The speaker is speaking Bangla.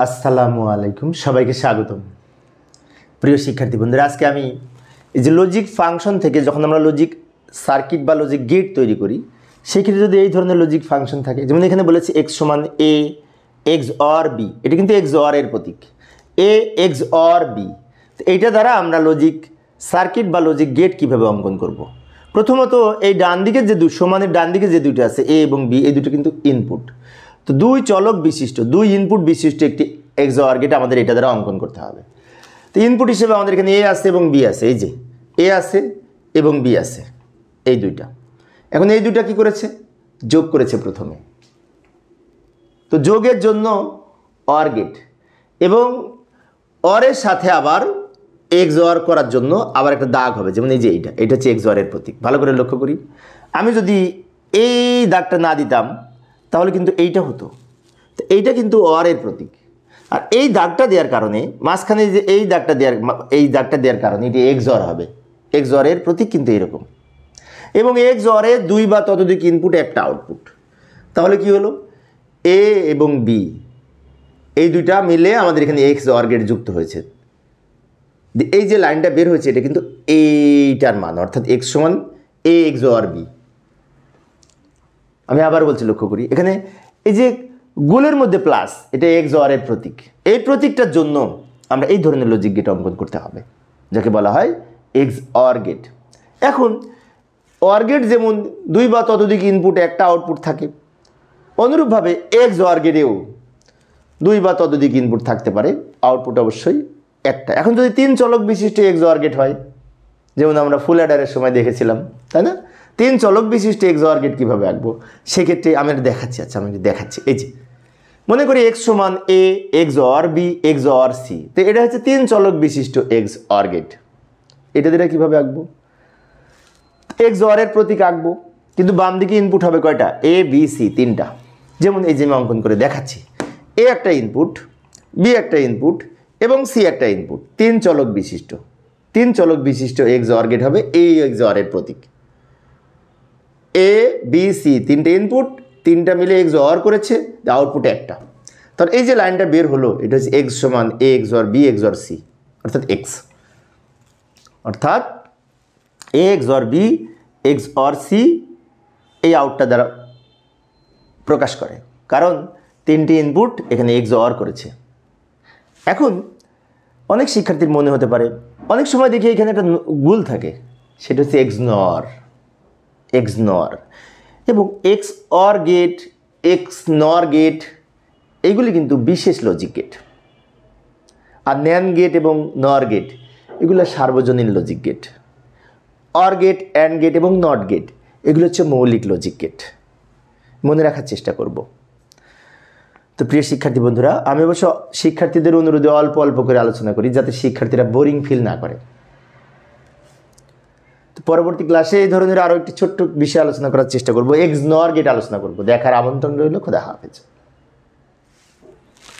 আসসালামু আলাইকুম, সবাইকে স্বাগতম। প্রিয় শিক্ষার্থী বন্ধুরা, আজকে আমি এই যে লজিক ফাংশন থেকে যখন আমরা লজিক সার্কিট বা লজিক গেট তৈরি করি, সেক্ষেত্রে যদি এই ধরনের লজিক ফাংশন থাকে, যেমন এখানে বলেছে এক্স সমান এ এক্স অর বি, এটা কিন্তু এক্স অর এর প্রতীক, এ এক্স অর বি। তো এইটা দ্বারা আমরা লজিক সার্কিট বা লজিক গেট কীভাবে অঙ্কন করব। প্রথমত এই ডান দিকের যে সমানের ডান দিকে যে দুটো আছে এ এবং বি, এই দুটো কিন্তু ইনপুট। তো দুই চলক বিশিষ্ট, দুই ইনপুট বিশিষ্ট একটি এক্স অর গেট আমাদের এটা দ্বারা অঙ্কন করতে হবে। তো ইনপুট হিসেবে আমাদের এখানে এ আছে এবং বি আছে, এই যে এ আছে এবং বি আছে, এই দুইটা। এখন এই দুইটা কি করেছে? যোগ করেছে প্রথমে। তো যোগের জন্য অর গেট এবং অরের সাথে আবার এক্স অর করার জন্য আবার একটা দাগ হবে, যেমন এই যে এটা হচ্ছে এক্স অরের প্রতীক। ভালো করে লক্ষ্য করি, আমি যদি এই দাগটা না দিতাম তাহলে কিন্তু এইটা হতো। তো এইটা কিন্তু অরের প্রতীক, আর এই দাগটা দেওয়ার কারণে মাঝখানে যে এই দাগটা দেওয়ার কারণে এটি এক্স অর হবে। এক্স অরের প্রতীক কিন্তু এরকম, এবং এক্স অরে দুই বা ততোধিক ইনপুট একটা আউটপুট। তাহলে কি হলো? এ এবং বি এই দুইটা মিলে আমাদের এখানে এক্স অর গেট যুক্ত হয়েছে। এই যে লাইনটা বের হয়েছে এটা কিন্তু এইটার মান, অর্থাৎ এক্স সমান এ এক্স অর বি। আমি আবার বলছি, লক্ষ্য করি এখানে এই যে গোলের মধ্যে প্লাস, এটা এক্স অর এর প্রতীক। এই প্রতীকটার জন্য আমরা এই ধরনের লজিক গেট অঙ্কন করতে হবে, যাকে বলা হয় এক্স অর গেট। এখন অর গেট যেমন দুই বা ততোধিক ইনপুট একটা আউটপুট থাকে, অনুরূপভাবে এক্স অর গেটেও দুই বা ততোধিক ইনপুট থাকতে পারে, আউটপুট অবশ্যই একটা। এখন যদি তিন চলক বিশিষ্ট এক্স অর গেট হয়, যেমন আমরা ফুল অ্যাডারের সময় দেখেছিলাম, তাই না? তিন চলক বিশিষ্ট এক্স অর গেট কীভাবে আঁকবো সেক্ষেত্রে আমি দেখাচ্ছি। আচ্ছা, আমি দেখাচ্ছি। এই যে মনে করি এক্স সমান a x or b x or c, তো এটা হচ্ছে তিন চলক বিশিষ্ট এক্স অর গেট। এটা দিয়ে কীভাবে আঁকবো? এক্স অর এর প্রতীক আঁকবো, কিন্তু বাম দিকে ইনপুট হবে কয়টা? এ বি সি, তিনটা। যেমন এই যে আমি অঙ্কন করে দেখাচ্ছি, এ একটা ইনপুট, বি একটা ইনপুট এবং সি একটা ইনপুট, তিন চলক বিশিষ্ট এক্স অর গেট হবে এই এক্স অর এর প্রতীক। এ বি সি তিনটে ইনপুট, তিনটা মিলে এক্স অর করেছে, আউটপুট একটা। তাহলে এই যে লাইনটা বের হলো এটা হচ্ছে এক্স সমান a x or b x or c, অর্থাৎ এক্স, অর্থাৎ a x or b x or c এই আউটটা দ্বারা প্রকাশ করে, কারণ তিনটি ইনপুট এখানে এক্স অর করেছে। এখন অনেক শিক্ষার্থীর মনে হতে পারে, অনেক সময় দেখি এখানে একটা গুল থাকে, সেটা হচ্ছে এক্স নর এবং XOR gate, XNOR gate, এইগুলি কিন্তু বিশেষ লজিক গেট। আর ন্যান্ড গেট এবং নর গেট এগুলো সার্বজনীন logic gate. OR gate, AND gate এবং নট গেট এগুলো হচ্ছে মৌলিক লজিক গেট। মনে রাখার চেষ্টা করব। তো প্রিয় শিক্ষার্থী বন্ধুরা, আমি অবশ্য শিক্ষার্থীদের অনুরোধে অল্প অল্প করে আলোচনা করি, যাতে শিক্ষার্থীরা বোরিং ফিল না করে। তো পরবর্তী ক্লাসে এই ধরনের আরও একটি ছোট্ট বিষয় আলোচনা করার চেষ্টা করব, এক্স নর গেট আলোচনা করব। দেখার আমন্ত্রণ রইল। খোদা হাফেজ।